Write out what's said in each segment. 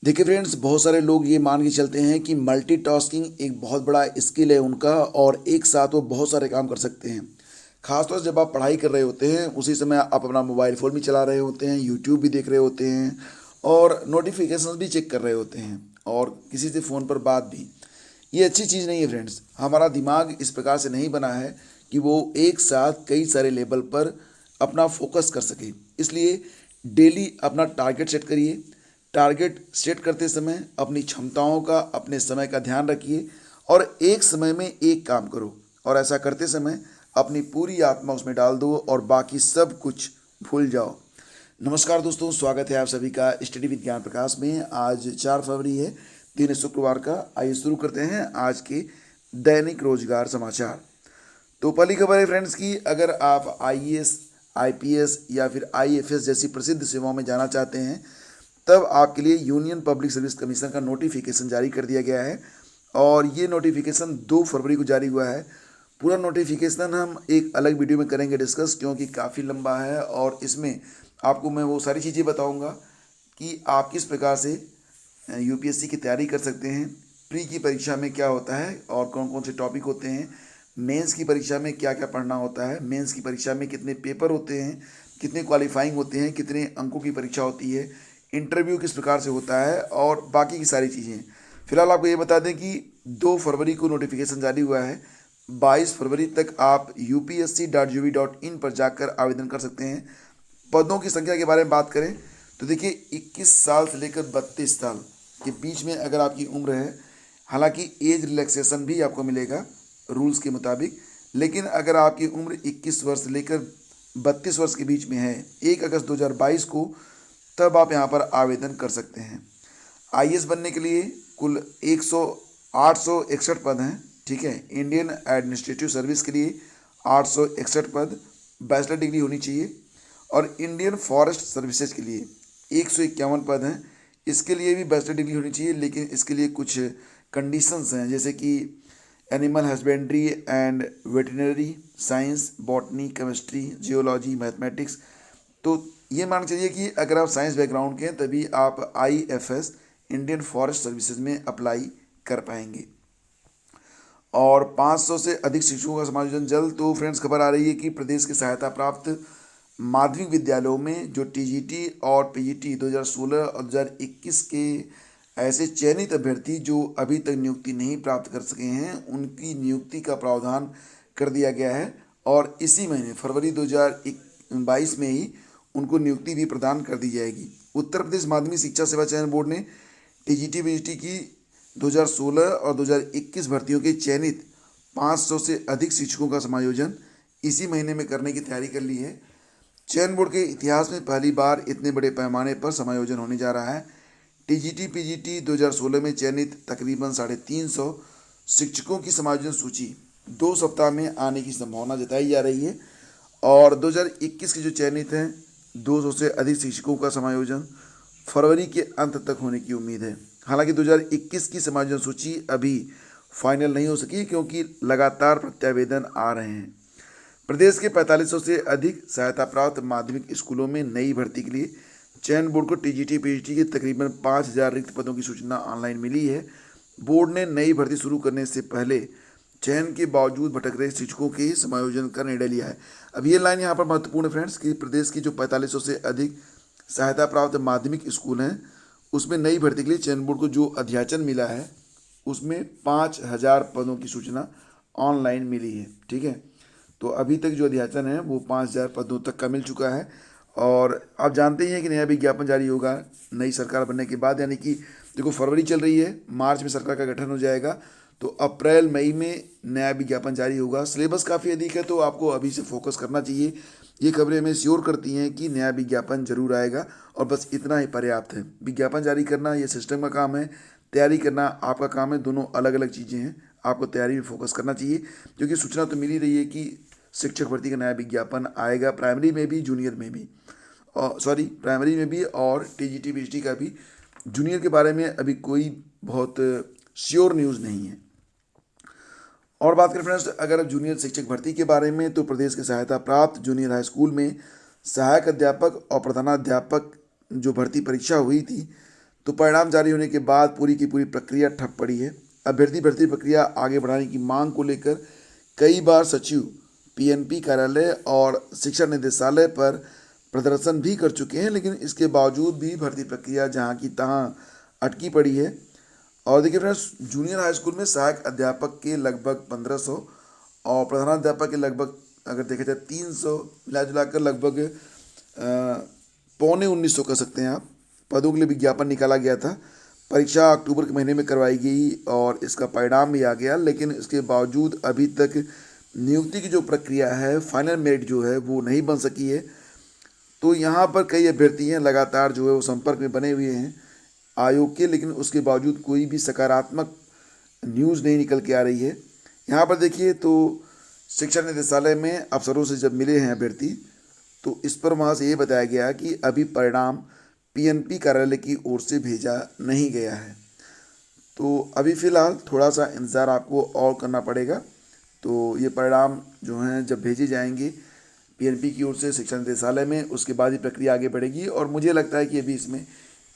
देखिए फ्रेंड्स, बहुत सारे लोग ये मान के चलते हैं कि मल्टीटास्किंग एक बहुत बड़ा स्किल है उनका और एक साथ वो बहुत सारे काम कर सकते हैं। खासतौर से जब आप पढ़ाई कर रहे होते हैं उसी समय आप अपना मोबाइल फ़ोन भी चला रहे होते हैं, यूट्यूब भी देख रहे होते हैं और नोटिफिकेशंस भी चेक कर रहे होते हैं और किसी से फ़ोन पर बात भी। ये अच्छी चीज़ नहीं है फ्रेंड्स। हमारा दिमाग इस प्रकार से नहीं बना है कि वो एक साथ कई सारे लेवल पर अपना फोकस कर सके। इसलिए डेली अपना टारगेट सेट करिए। टारगेट सेट करते समय अपनी क्षमताओं का, अपने समय का ध्यान रखिए और एक समय में एक काम करो। और ऐसा करते समय अपनी पूरी आत्मा उसमें डाल दो और बाकी सब कुछ भूल जाओ। नमस्कार दोस्तों, स्वागत है आप सभी का स्टडी विद ज्ञान प्रकाश में। आज 4 फरवरी है, दिन शुक्रवार का। आइए शुरू करते हैं आज के दैनिक रोजगार समाचार। तो पहली खबर है फ्रेंड्स की, अगर आप आईएएस, आईपीएस या फिर आईएफएस जैसी प्रसिद्ध सेवाओं में जाना चाहते हैं तब आपके लिए यूनियन पब्लिक सर्विस कमीशन का नोटिफिकेशन जारी कर दिया गया है और ये नोटिफिकेशन 2 फरवरी को जारी हुआ है। पूरा नोटिफिकेशन हम एक अलग वीडियो में करेंगे डिस्कस, क्योंकि काफ़ी लंबा है और इसमें आपको मैं वो सारी चीज़ें बताऊंगा कि आप किस प्रकार से यूपीएससी की तैयारी कर सकते हैं। प्री की परीक्षा में क्या होता है और कौन कौन से टॉपिक होते हैं, मेंस की परीक्षा में क्या क्या पढ़ना होता है, मेंस की परीक्षा में कितने पेपर होते हैं, कितने क्वालिफाइंग होते हैं, कितने अंकों की परीक्षा होती है, इंटरव्यू किस प्रकार से होता है और बाकी की सारी चीज़ें। फिलहाल आपको ये बता दें कि 2 फरवरी को नोटिफिकेशन जारी हुआ है। 22 फरवरी तक आप upsc.gov.in पर जाकर आवेदन कर सकते हैं। पदों की संख्या के बारे में बात करें तो देखिए 21 साल से लेकर 32 साल के बीच में अगर आपकी उम्र है, हालांकि एज रिलैक्सेशन भी आपको मिलेगा रूल्स के मुताबिक, लेकिन अगर आपकी उम्र 21 वर्ष से लेकर 32 वर्ष के बीच में है 1 अगस्त 2022 को, तब आप यहाँ पर आवेदन कर सकते हैं। आईएएस बनने के लिए कुल 861 पद हैं। ठीक है, इंडियन एडमिनिस्ट्रेटिव सर्विस के लिए 861 पद, बैचलर डिग्री होनी चाहिए। और इंडियन फॉरेस्ट सर्विसेज के लिए 151 पद हैं। इसके लिए भी बैचलर डिग्री होनी चाहिए, लेकिन इसके लिए कुछ कंडीशंस हैं, जैसे कि animal husbandry and veterinary science, botany, chemistry, geology, mathematics. तो ये मान चलिए कि अगर आप साइंस बैकग्राउंड के हैं तभी आप आईएफएस, इंडियन फॉरेस्ट सर्विसेज में अप्लाई कर पाएंगे। और 500 से अधिक शिक्षकों का समायोजन जल्द। तो फ्रेंड्स, खबर आ रही है कि प्रदेश के सहायता प्राप्त माध्यमिक विद्यालयों में जो टीजीटी और पीजीटी 2016 और 2021 के ऐसे चयनित अभ्यर्थी जो अभी तक नियुक्ति नहीं प्राप्त कर सके हैं, उनकी नियुक्ति का प्रावधान कर दिया गया है और इसी महीने फरवरी 2022 में ही उनको नियुक्ति भी प्रदान कर दी जाएगी। उत्तर प्रदेश माध्यमिक शिक्षा सेवा चयन बोर्ड ने टीजीटी पीजीटी की 2016 और 2021 भर्तियों के चयनित 500 से अधिक शिक्षकों का समायोजन इसी महीने में करने की तैयारी कर ली है। चयन बोर्ड के इतिहास में पहली बार इतने बड़े पैमाने पर समायोजन होने जा रहा है। टीजीटी पीजीटी 2016 में चयनित तकरीबन 350 शिक्षकों की समायोजन सूची 2 सप्ताह में आने की संभावना जताई जा रही है और 2021 के जो चयनित हैं 200 से अधिक शिक्षकों का समायोजन फरवरी के अंत तक होने की उम्मीद है। हालांकि 2021 की समायोजन सूची अभी फाइनल नहीं हो सकी क्योंकि लगातार प्रत्यावेदन आ रहे हैं। प्रदेश के 4500 से अधिक सहायता प्राप्त माध्यमिक स्कूलों में नई भर्ती के लिए चयन बोर्ड को टीजीटी पीजीटी के तकरीबन 5000 रिक्त पदों की सूचना ऑनलाइन मिली है। बोर्ड ने नई भर्ती शुरू करने से पहले चयन के बावजूद भटक रहे शिक्षकों के समायोजन का निर्णय लिया है। अब ये लाइन यहाँ पर महत्वपूर्ण है फ्रेंड्स कि प्रदेश की जो 4500 से अधिक सहायता प्राप्त माध्यमिक स्कूल हैं उसमें नई भर्ती के लिए चयन बोर्ड को जो अध्याचन मिला है उसमें 5000 पदों की सूचना ऑनलाइन मिली है। ठीक है, तो अभी तक जो अध्याचन है वो 5000 पदों तक का मिल चुका है और आप जानते ही हैं कि नया विज्ञापन जारी होगा नई सरकार बनने के बाद। यानी कि देखो, फरवरी चल रही है, मार्च में सरकार का गठन हो जाएगा, तो अप्रैल मई में नया विज्ञापन जारी होगा। सिलेबस काफ़ी अधिक है तो आपको अभी से फोकस करना चाहिए। ये खबरें हमें श्योर करती हैं कि नया विज्ञापन जरूर आएगा और बस इतना ही पर्याप्त है। विज्ञापन जारी करना ये सिस्टम का काम है, तैयारी करना आपका काम है। दोनों अलग अलग चीज़ें हैं, आपको तैयारी में फोकस करना चाहिए क्योंकि सूचना तो मिल ही रही है कि शिक्षक भर्ती का नया विज्ञापन आएगा, प्राइमरी में भी, जूनियर में भी, और सॉरी प्राइमरी में भी और टीजीटी पीजीटी का भी। जूनियर के बारे में अभी कोई बहुत श्योर न्यूज़ नहीं है। और बात करें फ्रेंड्स, अगर आप जूनियर शिक्षक भर्ती के बारे में, तो प्रदेश के सहायता प्राप्त जूनियर हाई स्कूल में सहायक अध्यापक और प्रधानाध्यापक जो भर्ती परीक्षा हुई थी तो परिणाम जारी होने के बाद पूरी की पूरी प्रक्रिया ठप पड़ी है। अभ्यर्थी भर्ती प्रक्रिया आगे बढ़ाने की मांग को लेकर कई बार सचिव पीएनपी कार्यालय और शिक्षा निदेशालय पर प्रदर्शन भी कर चुके हैं, लेकिन इसके बावजूद भी भर्ती प्रक्रिया जहां की तहां अटकी पड़ी है। और देखिए फ्रेंड्स, जूनियर हाई स्कूल में सहायक अध्यापक के लगभग 1500 और प्रधानाध्यापक के लगभग अगर देखा जाए 300, मिला जुलाकर लगभग पौने 1900 कह सकते हैं आप, पदों के लिए विज्ञापन निकाला गया था। परीक्षा अक्टूबर के महीने में करवाई गई और इसका परिणाम भी आ गया, लेकिन इसके बावजूद अभी तक नियुक्ति की जो प्रक्रिया है, फाइनल मेरिट जो है वो नहीं बन सकी है। तो यहाँ पर कई अभ्यर्थी हैं लगातार जो है वो संपर्क में बने हुए हैं आयोग के, लेकिन उसके बावजूद कोई भी सकारात्मक न्यूज़ नहीं निकल के आ रही है। यहाँ पर देखिए तो शिक्षा निदेशालय में अफसरों से जब मिले हैं अभ्यर्थी, तो इस पर वहाँ से ये बताया गया कि अभी परिणाम पीएनपी कार्यालय की ओर से भेजा नहीं गया है। तो अभी फ़िलहाल थोड़ा सा इंतज़ार आपको और करना पड़ेगा। तो ये परिणाम जो हैं जब भेजे जाएंगे पीएनपी की ओर से शिक्षा निदेशालय में, उसके बाद ही प्रक्रिया आगे बढ़ेगी और मुझे लगता है कि अभी इसमें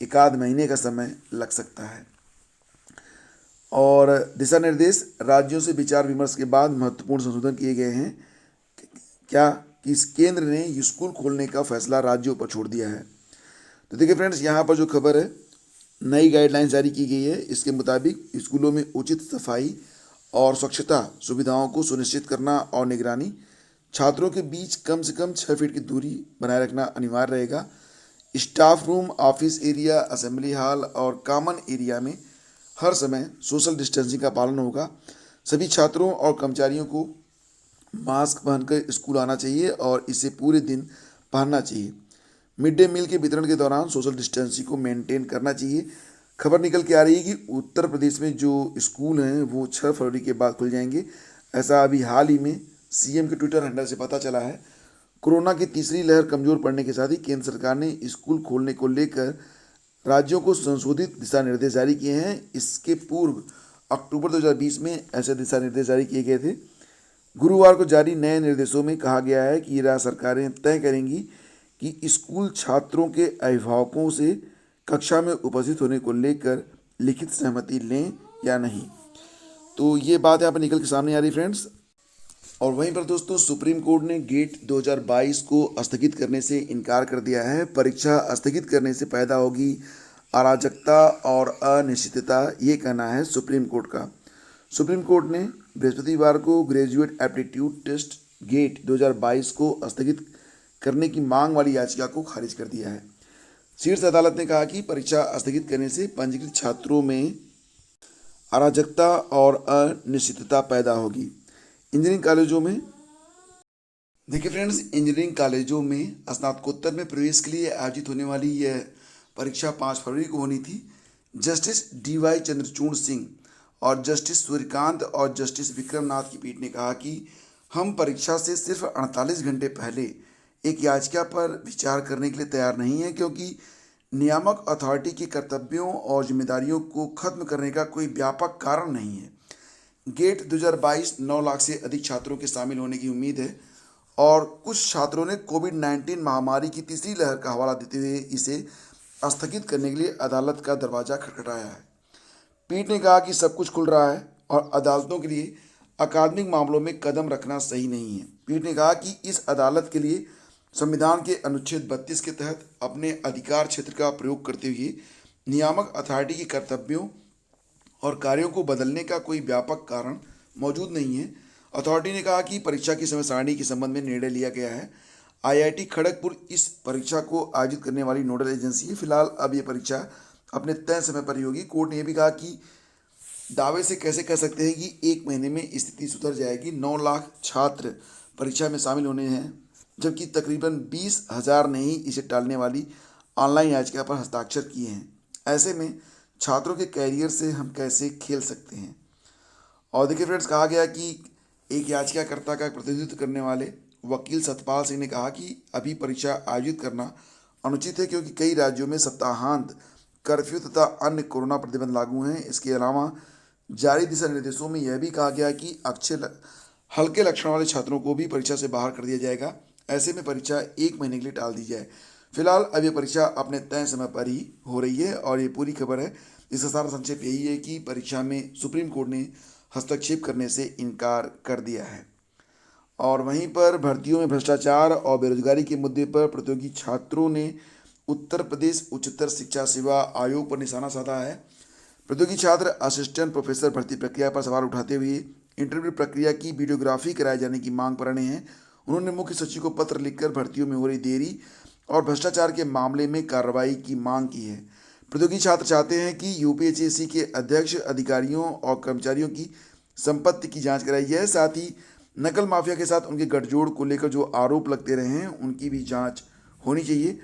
एक आध महीने का समय लग सकता है। और दिशा निर्देश राज्यों से विचार विमर्श के बाद महत्वपूर्ण संशोधन किए गए हैं। क्या कि इस केंद्र ने स्कूल खोलने का फैसला राज्यों पर छोड़ दिया है। तो देखिए फ्रेंड्स, यहाँ पर जो खबर है, नई गाइडलाइंस जारी की गई है। इसके मुताबिक स्कूलों में उचित सफाई और स्वच्छता सुविधाओं को सुनिश्चित करना और निगरानी, छात्रों के बीच कम से कम 6 फीट की दूरी बनाए रखना अनिवार्य रहेगा। Staff room, office area, assembly hall और कॉमन एरिया में हर समय सोशल डिस्टेंसिंग का पालन होगा। सभी छात्रों और कर्मचारियों को मास्क पहनकर स्कूल आना चाहिए और इसे पूरे दिन पहनना चाहिए। मिड डे मील के वितरण के दौरान सोशल डिस्टेंसिंग को मेंटेन करना चाहिए। खबर निकल के आ रही है कि उत्तर प्रदेश में जो स्कूल हैं वो 6 फरवरी के बाद खुल जाएंगे। ऐसा अभी हाल ही में सीएम के ट्विटर हैंडल से पता चला है। कोरोना की तीसरी लहर कमज़ोर पड़ने के साथ ही केंद्र सरकार ने स्कूल खोलने को लेकर राज्यों को संशोधित दिशा निर्देश जारी किए हैं। इसके पूर्व अक्टूबर 2020 में ऐसे दिशा निर्देश जारी किए गए थे। गुरुवार को जारी नए निर्देशों में कहा गया है कि राज्य सरकारें तय करेंगी कि स्कूल छात्रों के अभिभावकों से कक्षा में उपस्थित होने को लेकर लिखित सहमति लें या नहीं। तो ये बात यहाँ पर निकल के सामने आ रही फ्रेंड्स। और वहीं पर दोस्तों, सुप्रीम कोर्ट ने गेट 2022 को स्थगित करने से इनकार कर दिया है। परीक्षा स्थगित करने से पैदा होगी अराजकता और अनिश्चितता, ये कहना है सुप्रीम कोर्ट का। सुप्रीम कोर्ट ने बृहस्पतिवार को ग्रेजुएट एप्टीट्यूड टेस्ट गेट 2022 को स्थगित करने की मांग वाली याचिका को खारिज कर दिया है। शीर्ष अदालत ने कहा कि परीक्षा स्थगित करने से पंजीकृत छात्रों में अराजकता और अनिश्चितता पैदा होगी। इंजीनियरिंग कॉलेजों में देखिए फ्रेंड्स, इंजीनियरिंग कॉलेजों में स्नातकोत्तर में प्रवेश के लिए आयोजित होने वाली यह परीक्षा 5 फरवरी को होनी थी। जस्टिस डीवाई चंद्रचूड़ सिंह और जस्टिस सूर्यकांत और जस्टिस विक्रमनाथ की पीठ ने कहा कि हम परीक्षा से सिर्फ 48 घंटे पहले एक याचिका पर विचार करने के लिए तैयार नहीं है, क्योंकि नियामक अथॉरिटी के कर्तव्यों और जिम्मेदारियों को खत्म करने का कोई व्यापक कारण नहीं है। गेट 2022 9 लाख से अधिक छात्रों के शामिल होने की उम्मीद है और कुछ छात्रों ने कोविड-19 महामारी की तीसरी लहर का हवाला देते हुए इसे स्थगित करने के लिए अदालत का दरवाज़ा खटखटाया है। पीठ ने कहा कि सब कुछ खुल रहा है और अदालतों के लिए अकादमिक मामलों में कदम रखना सही नहीं है। पीठ ने कहा कि इस अदालत के लिए संविधान के अनुच्छेद 32 के तहत अपने अधिकार क्षेत्र का प्रयोग करते हुए नियामक अथॉरिटी के कर्तव्यों और कार्यों को बदलने का कोई व्यापक कारण मौजूद नहीं है। अथॉरिटी ने कहा कि परीक्षा की समय सारणी के संबंध में निर्णय लिया गया है। आईआईटी खड़गपुर इस परीक्षा को आयोजित करने वाली नोडल एजेंसी है। फिलहाल अब ये परीक्षा अपने तय समय पर ही होगी। कोर्ट ने यह भी कहा कि दावे से कैसे कह सकते हैं कि 1 महीने में स्थिति सुधर जाएगी। 9 लाख छात्र परीक्षा में शामिल होने हैं, जबकि तकरीबन 20,000 ने ही इसे टालने वाली ऑनलाइन याचिका पर हस्ताक्षर किए हैं। ऐसे में छात्रों के कैरियर से हम कैसे खेल सकते हैं। और देखिए फ्रेंड्स, कहा गया कि एक याचिकाकर्ता का प्रतिनिधित्व करने वाले वकील सतपाल सिंह ने कहा कि अभी परीक्षा आयोजित करना अनुचित है, क्योंकि कई राज्यों में सप्ताहांत कर्फ्यू तथा अन्य कोरोना प्रतिबंध लागू हैं। इसके अलावा जारी दिशा निर्देशों में यह भी कहा गया कि हल्के लक्षण वाले छात्रों को भी परीक्षा से बाहर कर दिया जाएगा। ऐसे में परीक्षा 1 महीने के लिए टाल दी जाए। फिलहाल अब ये परीक्षा अपने तय समय पर ही हो रही है और ये पूरी खबर है। इसका सारा संक्षेप यही है कि परीक्षा में सुप्रीम कोर्ट ने हस्तक्षेप करने से इनकार कर दिया है। और वहीं पर भर्तियों में भ्रष्टाचार और बेरोजगारी के मुद्दे पर प्रतियोगी छात्रों ने उत्तर प्रदेश उच्चतर शिक्षा सेवा आयोग पर निशाना साधा है। प्रतियोगी छात्र असिस्टेंट प्रोफेसर भर्ती प्रक्रिया पर सवाल उठाते हुए इंटरव्यू प्रक्रिया की वीडियोग्राफी कराए जाने की मांग पर अड़े हैं। उन्होंने मुख्य सचिव को पत्र लिखकर भर्तियों में हो रही देरी और भ्रष्टाचार के मामले में कार्रवाई की मांग की है। प्रतियोगी छात्र चाहते हैं कि यूपीएससी के अध्यक्ष, अधिकारियों और कर्मचारियों की संपत्ति की जांच कराई जाए। साथ ही नकल माफिया के साथ उनके गठजोड़ को लेकर जो आरोप लगते रहे हैं उनकी भी जांच होनी चाहिए।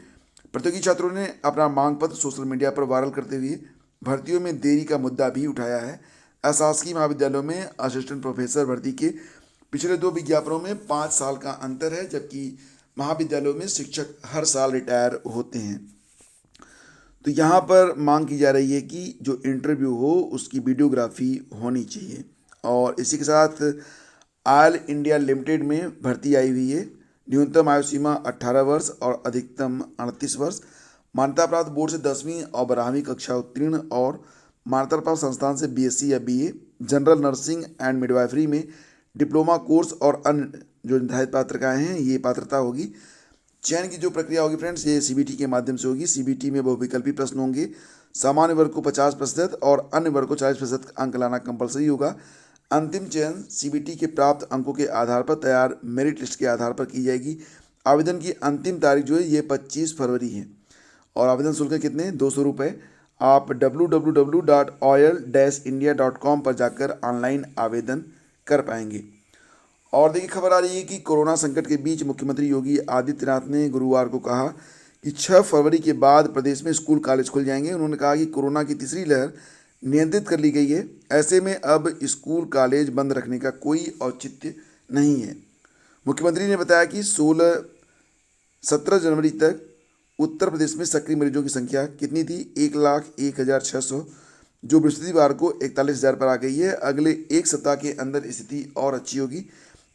प्रतियोगी छात्रों ने अपना मांग पत्र सोशल मीडिया पर वायरल करते हुए भर्तियों में देरी का मुद्दा भी उठाया है। अशासकीय महाविद्यालयों में असिस्टेंट प्रोफेसर भर्ती के पिछले 2 विज्ञापनों में 5 साल का अंतर है, जबकि महाविद्यालयों में शिक्षक हर साल रिटायर होते हैं। तो यहाँ पर मांग की जा रही है कि जो इंटरव्यू हो उसकी वीडियोग्राफी होनी चाहिए। और इसी के साथ ऑयल इंडिया लिमिटेड में भर्ती आई हुई है। न्यूनतम आयु सीमा 18 वर्ष और अधिकतम 38 वर्ष। मान्यता प्राप्त बोर्ड से 10वीं और 12वीं कक्षा उत्तीर्ण और मान्यता प्राप्त संस्थान से बीएससी या BA, general nursing and midwifery में डिप्लोमा कोर्स और अन्य जो निर्धारित पात्रताएं हैं ये पात्रता होगी। चयन की जो प्रक्रिया होगी फ्रेंड्स, ये सीबीटी के माध्यम से होगी। सीबीटी में बहुविकल्पी प्रश्न होंगे। सामान्य वर्ग को 50% और अन्य वर्ग को 40% अंक लाना कंपलसरी होगा। अंतिम चयन सीबीटी के प्राप्त अंकों के आधार पर तैयार मेरिट लिस्ट के आधार पर की जाएगी। आवेदन की अंतिम तारीख जो है ये 25 फरवरी है और आवेदन शुल्क कितने 200 रुपये। आप www.oil-india.com पर जाकर ऑनलाइन आवेदन कर पाएंगे। और देखिए खबर आ रही है कि कोरोना संकट के बीच मुख्यमंत्री योगी आदित्यनाथ ने गुरुवार को कहा कि 6 फरवरी के बाद प्रदेश में स्कूल कॉलेज खुल जाएंगे। उन्होंने कहा कि कोरोना की तीसरी लहर नियंत्रित कर ली गई है, ऐसे में अब स्कूल कॉलेज बंद रखने का कोई औचित्य नहीं है। मुख्यमंत्री ने बताया कि 17 जनवरी तक उत्तर प्रदेश में सक्रिय मरीजों की संख्या कितनी थी 1,01,600, जो बृहस्पतिवार को 41,000 पर आ गई है। अगले एक सप्ताह के अंदर स्थिति और अच्छी होगी।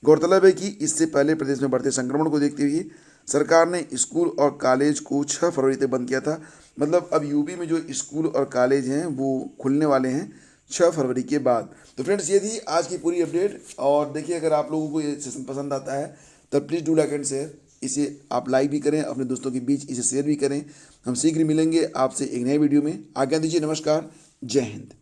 गौरतलब है कि इससे पहले प्रदेश में बढ़ते संक्रमण को देखते हुए सरकार ने स्कूल और कॉलेज को 6 फरवरी तक बंद किया था। मतलब अब यूपी में जो स्कूल और कॉलेज हैं वो खुलने वाले हैं 6 फरवरी के बाद। तो फ्रेंड्स ये थी आज की पूरी अपडेट। और देखिए अगर आप लोगों को ये सेशन पसंद आता है तो please do like and share. इसे आप लाइक भी करें, अपने दोस्तों के बीच इसे शेयर भी करें। हम शीघ्र मिलेंगे आपसे एक नए वीडियो में। आज्ञा दीजिए, नमस्कार, जय हिंद।